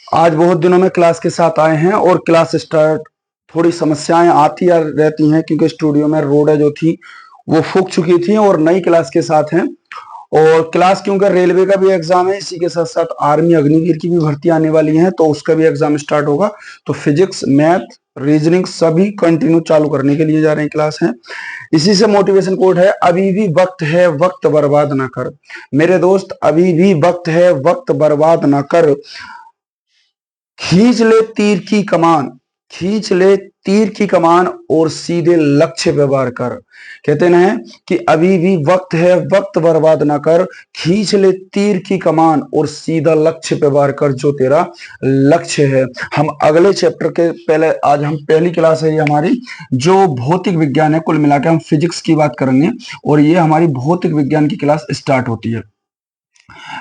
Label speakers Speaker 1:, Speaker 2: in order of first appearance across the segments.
Speaker 1: आज बहुत दिनों में क्लास के साथ आए हैं और क्लास स्टार्ट थोड़ी समस्याएं आती रहती हैं क्योंकि स्टूडियो में रोडें जो थी वो फूक चुकी थी और नई क्लास के साथ हैं। और क्लास क्योंकि रेलवे का भी एग्जाम है, इसी के साथ साथ आर्मी अग्निवीर की भी भर्ती आने वाली है तो उसका भी एग्जाम स्टार्ट होगा। तो फिजिक्स, मैथ, रीजनिंग सभी कंटिन्यू चालू करने के लिए जा रहे हैं क्लास हैं। इसी से मोटिवेशन कोट है, अभी भी वक्त है, वक्त बर्बाद ना कर। मेरे दोस्त, अभी भी वक्त है, वक्त बर्बाद ना कर। खींच ले तीर की कमान, खींच ले तीर की कमान और सीधे लक्ष्य पे वार कर। कहते ना है कि अभी भी वक्त है, वक्त बर्बाद ना कर। खींच ले तीर की कमान और सीधा लक्ष्य पे वार कर, जो तेरा लक्ष्य है। हम अगले चैप्टर के पहले, आज हम पहली क्लास है ये हमारी, जो भौतिक विज्ञान है। कुल मिलाकर हम फिजिक्स की बात करेंगे और ये हमारी भौतिक विज्ञान की क्लास स्टार्ट होती है।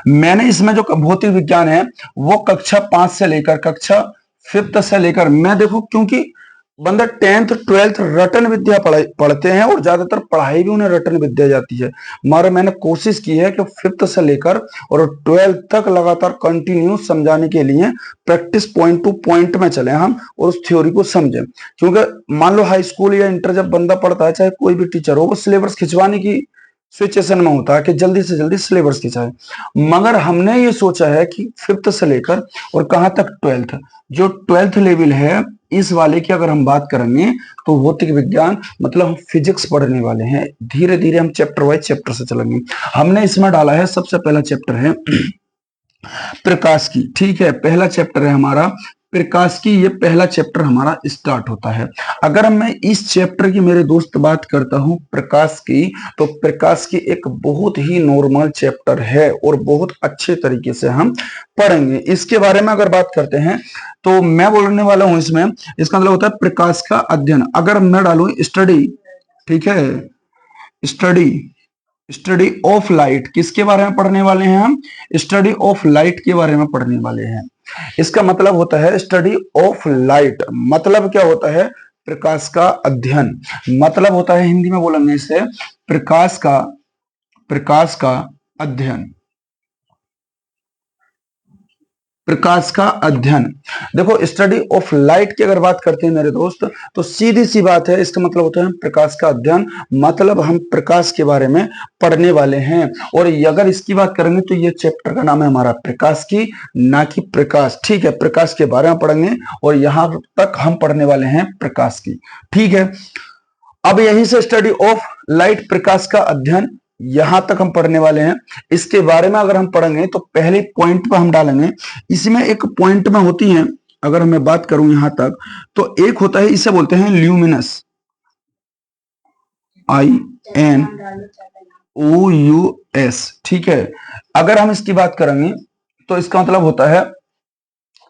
Speaker 1: मैंने इसमें जो भौतिक विज्ञान है वो कक्षा 5 से लेकर कक्षा 5th से लेकर, मैं देखो क्योंकि बंदा 10th 12th रटन विद्या पढ़ते हैं और ज्यादातर पढ़ाई भी उन्हें रटन विद्या जाती है, मगर मैंने कोशिश की है कि 5th से लेकर और 12th तक लगातार कंटिन्यू समझाने के लिए प्रैक्टिस पॉइंट टू पॉइंट में चले हम और उस थ्योरी को समझें। क्योंकि मान लो हाई स्कूल या इंटर जब बंदा पढ़ता है, चाहे कोई भी टीचर हो, वो सिलेबस खिंचवाने की सिचुएशन में होता है कि जल्दी से जल्दी सिलेबस खिंचाए। मगर हमने ये सोचा है कि 5th से लेकर और कहां तक 12th, जो 12th लेवल है इस वाले की अगर हम बात करेंगे तो भौतिक विज्ञान मतलब हम फिजिक्स पढ़ने वाले हैं। धीरे धीरे हम चैप्टर वाइज चैप्टर से चलेंगे। हमने इसमें डाला है, सबसे पहला चैप्टर है प्रकाश की। ठीक है, पहला चैप्टर है हमारा प्रकाश की, ये पहला चैप्टर हमारा स्टार्ट होता है। अगर मैं इस चैप्टर की मेरे दोस्त बात करता हूं प्रकाश की, तो प्रकाश की एक बहुत ही नॉर्मल चैप्टर है और बहुत अच्छे तरीके से हम पढ़ेंगे। इसके बारे में अगर बात करते हैं तो मैं बोलने वाला हूं इसमें, इसका मतलब होता है प्रकाश का अध्ययन। अगर मैं डालूं स्टडी, ठीक है, स्टडी, स्टडी ऑफ लाइट, किसके बारे में पढ़ने वाले हैं हम? स्टडी ऑफ लाइट के बारे में पढ़ने वाले हैं। इसका मतलब होता है स्टडी ऑफ लाइट, मतलब क्या होता है? प्रकाश का अध्ययन। मतलब होता है, हिंदी में बोलेंगे इसे, प्रकाश का अध्ययन, प्रकाश का अध्ययन। देखो, स्टडी ऑफ लाइट की अगर बात करते हैं मेरे दोस्त, तो सीधी सी बात है, इसका मतलब होता है प्रकाश का अध्ययन, मतलब हम प्रकाश के बारे में पढ़ने वाले हैं। और अगर इसकी बात करेंगे तो ये चैप्टर का नाम है हमारा प्रकाश की, ना कि प्रकाश। ठीक है, प्रकाश के बारे में पढ़ेंगे और यहां तक हम पढ़ने वाले हैं प्रकाश की। ठीक है, अब यहीं से स्टडी ऑफ लाइट, प्रकाश का अध्ययन, यहां तक हम पढ़ने वाले हैं। इसके बारे में अगर हम पढ़ेंगे तो पहले पॉइंट पर हम डालेंगे। इसमें एक पॉइंट में होती है, अगर मैं बात करूं यहां तक, तो एक होता है, इसे बोलते हैं ल्यूमिनस, INOUS। ठीक है, अगर हम इसकी बात करेंगे तो इसका मतलब होता है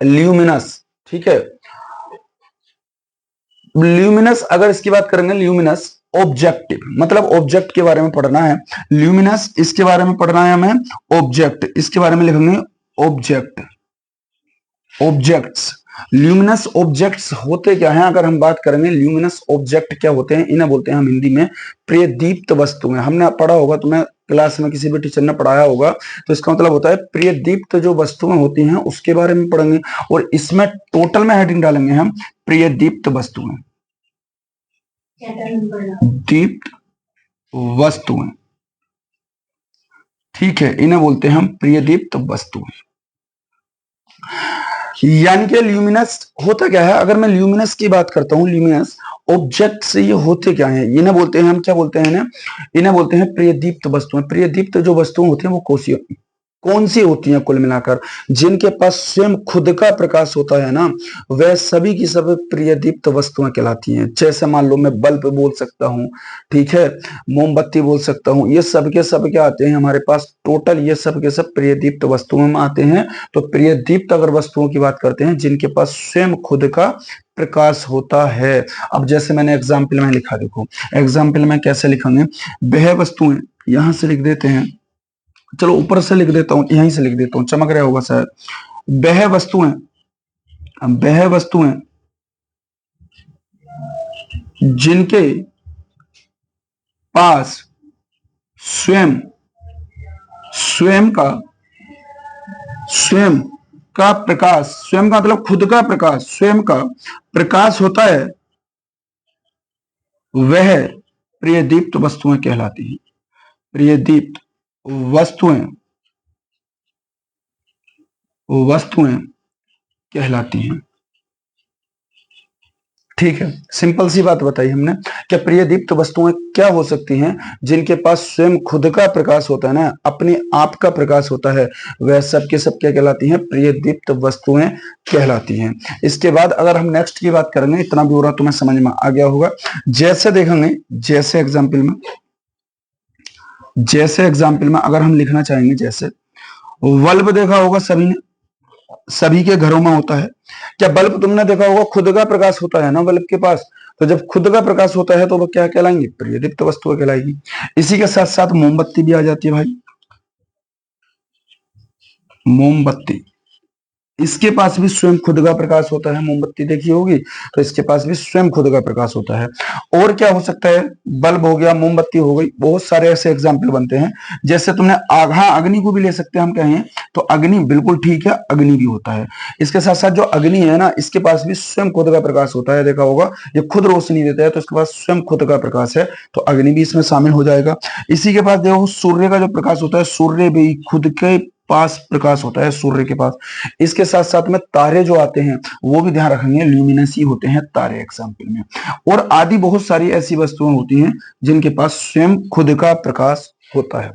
Speaker 1: ल्यूमिनस। ठीक है, ल्यूमिनस, अगर इसकी बात करेंगे, ल्यूमिनस ऑब्जेक्ट, मतलब ऑब्जेक्ट के बारे में पढ़ना है। ल्यूमिनस, इसके बारे में पढ़ना है हमें। ऑब्जेक्ट, इसके बारे में लिखेंगे ऑब्जेक्ट, ऑब्जेक्ट्स। ल्यूमिनस ऑब्जेक्ट्स होते क्या हैं? अगर हम बात करेंगे ल्यूमिनस ऑब्जेक्ट क्या होते हैं, इन्हें बोलते हैं हम हिंदी में प्रियदीप्त वस्तुएं। हमने पढ़ा होगा, तुम्हें क्लास में किसी भी टीचर ने पढ़ाया होगा, तो इसका मतलब होता है प्रियदीप्त जो वस्तुएं होती हैं उसके बारे में पढ़ेंगे। और इसमें टोटल में हेडिंग डालेंगे हम प्रियदीप्त वस्तुएं, दीप्त वस्तुएं। ठीक है, इन्हें बोलते हैं हम प्रियदीप्त वस्तुएं। यानी कि ल्यूमिनस होता क्या है? अगर मैं ल्यूमिनस की बात करता हूं, ल्यूमिनस ऑब्जेक्ट से ये होते क्या हैं? इन्हें बोलते हैं हम, क्या बोलते हैं इन्हें? इन्हें बोलते हैं प्रियदीप्त वस्तुएं। प्रियदीप्त जो वस्तुएं होती हैं वो कौन सी होती हैं? कुल मिलाकर जिनके पास स्वयं खुद का प्रकाश होता है ना, वह सभी की सब प्रियदीप्त वस्तुएं कहलाती हैं। जैसे मान लो मैं बल्ब बोल सकता हूं, ठीक है, मोमबत्ती बोल सकता हूं, ये सब के सब क्या आते हैं हमारे पास? टोटल ये सब के सब प्रियदीप्त वस्तुओं में आते हैं। तो प्रियदीप्त अगर वस्तुओं की बात करते हैं जिनके पास स्वयं खुद का प्रकाश होता है। अब जैसे मैंने एग्जाम्पल में लिखा, देखो एग्जाम्पल में कैसे लिखेंगे, वह वस्तुएं, यहां से लिख देते हैं, चलो ऊपर से लिख देता हूं, यहीं से लिख देता हूं, चमक रहा होगा शायद। वह वस्तुएं, वह वस्तुएं जिनके पास स्वयं स्वयं का स्वयं का प्रकाश, स्वयं का मतलब खुद का प्रकाश, स्वयं का प्रकाश होता है, वह प्रियदीप्त वस्तुएं कहलाती हैं। प्रियदीप्त वस्तुएं वस्तुएं कहलाती हैं। ठीक है, सिंपल सी बात बताई हमने। क्या प्रियदीप्त वस्तुएं क्या हो सकती हैं? जिनके पास स्वयं खुद का प्रकाश होता है ना, अपने आप का प्रकाश होता है, वह सब के सब क्या कहलाती हैं? प्रियदीप्त वस्तुएं कहलाती हैं। इसके बाद अगर हम नेक्स्ट की बात करेंगे, इतना भी हो रहा तुम्हें समझ में आ गया होगा। जैसे देखेंगे, जैसे एग्जाम्पल में अगर हम लिखना चाहेंगे, जैसे बल्ब देखा होगा सभी ने, सभी के घरों में होता है। क्या बल्ब तुमने देखा होगा खुद का प्रकाश होता है ना बल्ब के पास? तो जब खुद का प्रकाश होता है तो वो क्या कहलाएंगे? प्रियदीप्त वस्तु कहलाएगी। इसी के साथ साथ मोमबत्ती भी आ जाती है भाई। मोमबत्ती, इसके पास भी स्वयं खुद का प्रकाश होता है। मोमबत्ती देखी होगी, तो इसके पास भी स्वयं खुद का प्रकाश होता है। और क्या हो सकता है? बल्ब हो गया, मोमबत्ती हो गई, बहुत सारे ऐसे एग्जाम्पल बनते हैं। जैसे तुमने हाँ, अग्नि को भी ले सकते हैं हम कहें तो। अग्नि बिल्कुल ठीक है, अग्नि भी होता है। इसके साथ साथ जो अग्नि है ना, इसके पास भी स्वयं खुद का प्रकाश होता है। देखा होगा, ये खुद रोशनी देता है, तो इसके पास स्वयं खुद का प्रकाश है, तो अग्नि भी इसमें शामिल हो जाएगा। इसी के पास देखो, सूर्य का जो प्रकाश होता है, सूर्य भी खुद के पास प्रकाश होता है, सूर्य के पास। इसके साथ साथ में तारे जो आते हैं, वो भी ध्यान रखेंगे, ल्यूमिनस ही होते हैं तारे एग्जाम्पल में। और आदि बहुत सारी ऐसी वस्तुएं होती हैं जिनके पास स्वयं खुद का प्रकाश होता है।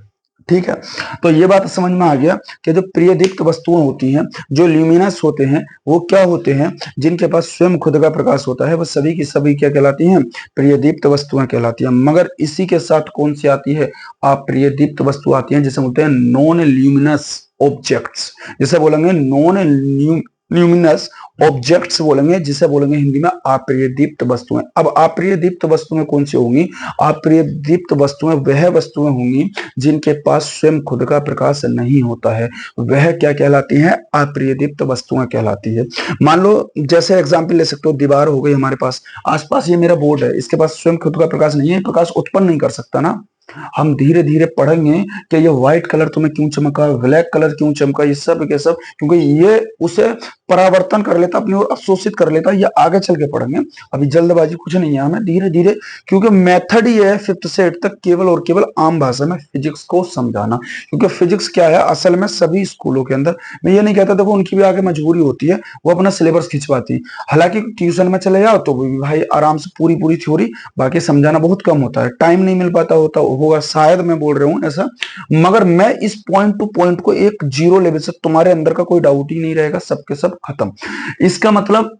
Speaker 1: ठीक है, तो ये बात समझ में आ गया कि जो प्रियदीप्त वस्तुएं होती हैं, जो ल्यूमिनस होते हैं, वो क्या होते हैं? जिनके पास स्वयं खुद का प्रकाश होता है, वो सभी की सभी क्या कहलाती हैं? प्रियदीप्त वस्तुएं कहलाती हैं। मगर इसी के साथ कौन सी आती है? अप्रियदीप्त वस्तु आती है, जिसे बोलते हैं नॉन ल्यूमिनस ऑब्जेक्ट्स। जिसे बोलेंगे नॉन ल्यूमिनस ऑब्जेक्ट्स बोलेंगे, जिसे बोलेंगे हिंदी में अप्रियदीप्त वस्तुएं। अब अप्रियदीप्त वस्तुएं कौन सी होंगी? अप्रियदीप्त वस्तुएं वह वस्तुएं होंगी जिनके पास स्वयं खुद का प्रकाश नहीं होता है, वह क्या कहलाती हैं? अप्रियदीप्त वस्तुएं कहलाती है। मान लो, जैसे एग्जाम्पल ले सकते हो, दीवार हो गई हमारे पास, आसपास ये मेरा बोर्ड है, इसके पास स्वयं खुद का प्रकाश नहीं है, प्रकाश उत्पन्न नहीं कर सकता ना। हम धीरे धीरे पढ़ेंगे कि ये व्हाइट कलर तुम्हें क्यों चमका, ब्लैक कलर क्यों चमका, ये सब के सब, क्योंकि ये उसे परावर्तन कर लेता, अपनी ओर अवशोषित कर लेता। ये आगे चल के पढ़ेंगे, अभी जल्दबाजी कुछ नहीं है हमें, धीरे धीरे, क्योंकि मेथड ही है 5th से 8th तक केवल और केवल आम भाषा में फिजिक्स को समझाना। क्योंकि फिजिक्स क्या है असल में, सभी स्कूलों के अंदर, मैं ये नहीं कहता, देखो उनकी भी आगे मजबूरी होती है, वो अपना सिलेबस खिंचवाती है। हालांकि ट्यूशन में चले जाओ तो भी भाई आराम से पूरी पूरी थ्योरी, बाकी समझाना बहुत कम होता है, टाइम नहीं मिल पाता होगा शायद, मैं बोल रहा हूँ ऐसा। मगर मैं इस पॉइंट टू पॉइंट को एक जीरो लेवल से, तुम्हारे अंदर का कोई डाउट ही नहीं रहेगा, सबके सब खत्म। इसका मतलब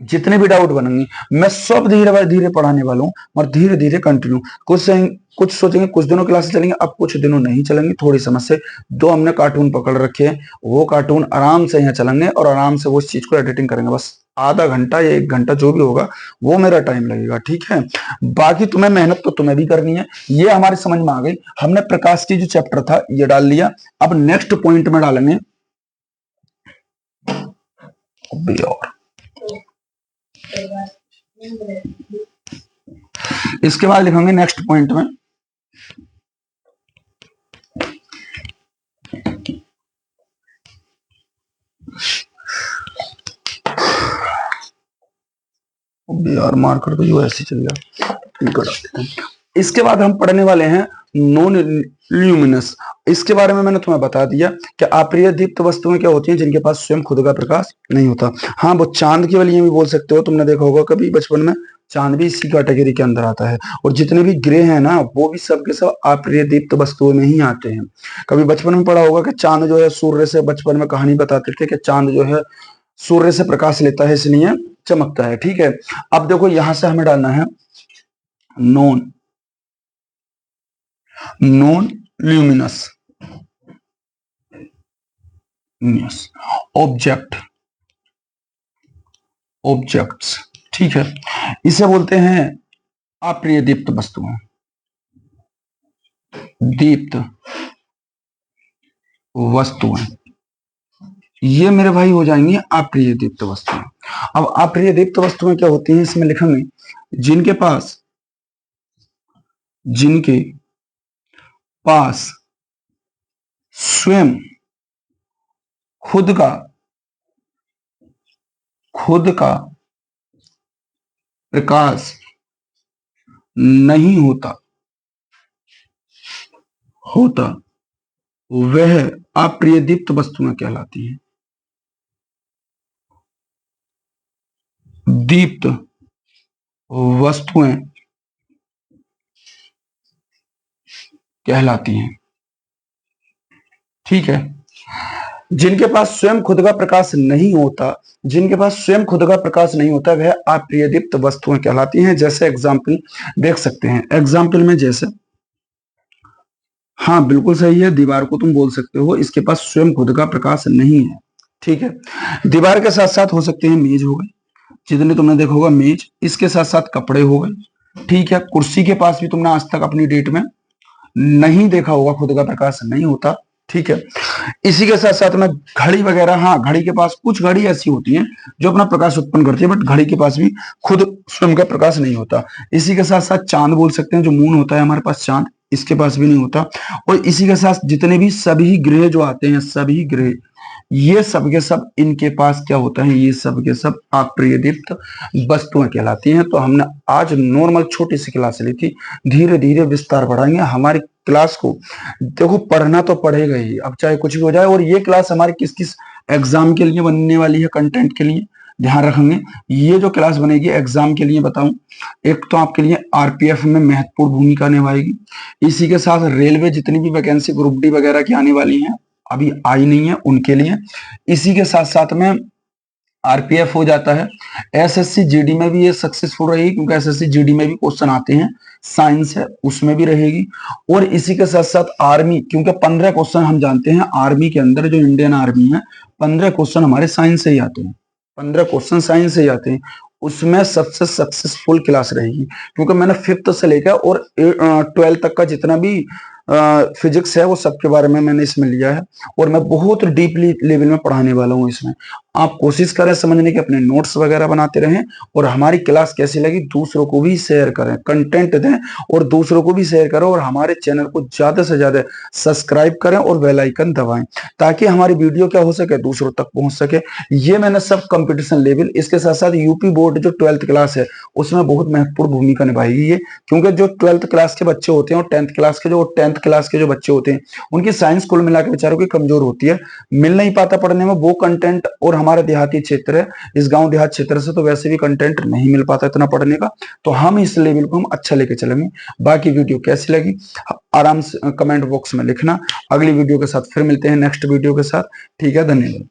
Speaker 1: जितने भी डाउट बनेंगे, मैं सब धीरे धीरे पढ़ाने वाला हूँ, और धीरे धीरे कंटिन्यू। कुछ सोचेंगे कुछ दिनों क्लासेस चलेंगे, अब कुछ दिनों नहीं चलेंगे, थोड़ी समझ से। दो हमने कार्टून पकड़ रखे हैं, वो कार्टून आराम से यहाँ चलेंगे, और आराम से वो उस चीज को एडिटिंग करेंगे। बस आधा घंटा या 1 घंटा जो भी होगा, वो मेरा टाइम लगेगा, ठीक है। बाकी तुम्हें मेहनत तो तुम्हें भी करनी है। ये हमारी समझ में आ गई, हमने प्रकाश की जो चैप्टर था ये डाल लिया। अब नेक्स्ट पॉइंट में डालेंगे और इसके बाद लिखेंगे नेक्स्ट पॉइंट में यार, मार्कर तो जो ऐसे चल गया। इसके बाद हम पढ़ने वाले हैं नॉन ल्यूमिनस। इसके बारे में मैंने तुम्हें बता दिया कि अप्रिय दीप्त वस्तुएं क्या होती हैं जिनके पास स्वयं खुद का प्रकाश नहीं होता। हाँ, वो चांद के लिए भी बोल सकते हो, तुमने देखा होगा कभी बचपन में, चांद भी इसी कैटेगरी के अंदर आता है। और जितने भी ग्रह हैं ना, वो भी सब के सब अप्रिय दीप्त वस्तुओं में ही आते हैं। कभी बचपन में पढ़ा होगा कि चांद जो है सूर्य से, बचपन में कहानी बताते थे कि चांद जो है सूर्य से प्रकाश लेता है, इसलिए चमकता है, ठीक है। अब देखो यहां से हमें डालना है नॉन ल्यूमिनस ऑब्जेक्ट्स, ठीक है। इसे बोलते हैं अप्रिय दीप्त वस्तुएं, दीप्त वस्तुएं, ये मेरे भाई हो जाएंगी अप्रिय दीप्त वस्तुएं। अब अप्रिय दीप्त वस्तुएं क्या होती हैं, इसमें लिखेंगे जिनके पास स्वयं खुद का खुद का प्रकाश नहीं होता वह अप्रिय दीप्त वस्तुएं कहलाती हैं। दीप्त वस्तुएं कहलाती हैं। ठीक है। जिनके पास स्वयं खुद का प्रकाश नहीं होता, जिनके पास स्वयं खुद का प्रकाश नहीं होता वह अप्रिय दीप्त वस्तुएं कहलाती हैं। जैसे एग्जाम्पल देख सकते हैं, एग्जाम्पल में जैसे, हाँ बिल्कुल सही है, दीवार को तुम बोल सकते हो, इसके पास स्वयं खुद का प्रकाश नहीं है। ठीक है। दीवार के साथ साथ हो सकते हैं मेज हो गए, जितने तुमने देखा होगा मेज, इसके साथ साथ कपड़े हो गए। ठीक है। कुर्सी के पास भी तुमने आज तक अपनी डेट में नहीं देखा होगा, खुद का प्रकाश नहीं होता। ठीक है। इसी के साथ साथ में घड़ी वगैरह, हाँ घड़ी के पास, कुछ घड़ी ऐसी होती हैं जो अपना प्रकाश उत्पन्न करती है, बट घड़ी के पास भी खुद स्वयं का प्रकाश नहीं होता। इसी के साथ साथ चांद बोल सकते हैं, जो मून होता है हमारे पास, चांद, इसके पास भी नहीं होता। और इसी के साथ जितने भी सभी ग्रह जो आते हैं, सभी ग्रह, ये सब के सब इनके पास क्या होता है, ये सब के सब अप्रिय दीप्त वस्तुएं कहलाती हैं। तो हमने आज नॉर्मल छोटी सी क्लास ली थी, धीरे धीरे विस्तार बढ़ाएंगे हमारी क्लास को। देखो पढ़ना तो पड़ेगा ही, अब चाहे कुछ भी हो जाए। और ये क्लास हमारी किस किस एग्जाम के लिए बनने वाली है, कंटेंट के लिए ध्यान रखेंगे। ये जो क्लास बनेगी एग्जाम के लिए बताऊं, एक तो आपके लिए आरपीएफ में महत्वपूर्ण भूमिका निभाएगी, इसी के साथ रेलवे जितनी भी वैकेंसी ग्रुप डी वगैरह की आने वाली हैं, अभी आई नहीं है, उनके लिए। इसी के साथ साथ में आरपीएफ हो जाता है। एसएससी जीडी में भी ये सक्सेसफुल रहेगी, क्योंकि एसएससी जीडी में भी क्वेश्चन आते हैं, साइंस है उसमें भी रहेगी। और इसी के साथ साथ आर्मी, क्योंकि 15 क्वेश्चन हम जानते हैं आर्मी के अंदर, जो इंडियन आर्मी है 15 क्वेश्चन हमारे साइंस से ही आते हैं, 15 क्वेश्चन साइंस से ही आते हैं। उसमें सबसे सक्सेसफुल क्लास रहेगी, क्योंकि मैंने 5th से लेकर और 12th तक का जितना भी फिजिक्स है वो सबके बारे में मैंने इसमें लिया है, और मैं बहुत डीपली लेवल में पढ़ाने वाला हूँ इसमें। आप कोशिश करें समझने के, अपने नोट्स वगैरह बनाते रहें, और हमारी क्लास कैसी लगी दूसरों को भी शेयर करें, कंटेंट दें और दूसरों को भी शेयर करें, और हमारे चैनल को ज्यादा से ज्यादा सब्सक्राइब करें और बेल आइकन दबाएं, ताकि हमारी वीडियो क्या हो सके, दूसरों तक पहुंच सके। ये मैंने सब कंपटीशन लेवल, इसके साथ साथ यूपी बोर्ड जो 12th क्लास है उसमें बहुत महत्वपूर्ण भूमिका निभाएगी ये, क्योंकि जो 12th क्लास के बच्चे होते हैं और 10th क्लास के जो बच्चे होते हैं, उनकी साइंस कुल मिला के बेचारों की कमजोर होती है, मिल नहीं पाता पढ़ने में वो कंटेंट। और हमारा देहाती क्षेत्र है, इस गांव देहात क्षेत्र से तो वैसे भी कंटेंट नहीं मिल पाता इतना पढ़ने का, तो हम इस लेवल को हम अच्छा लेके चलेंगे। बाकी वीडियो कैसी लगी आराम से कमेंट बॉक्स में लिखना। अगली वीडियो के साथ फिर मिलते हैं, नेक्स्ट वीडियो के साथ। ठीक है, धन्यवाद।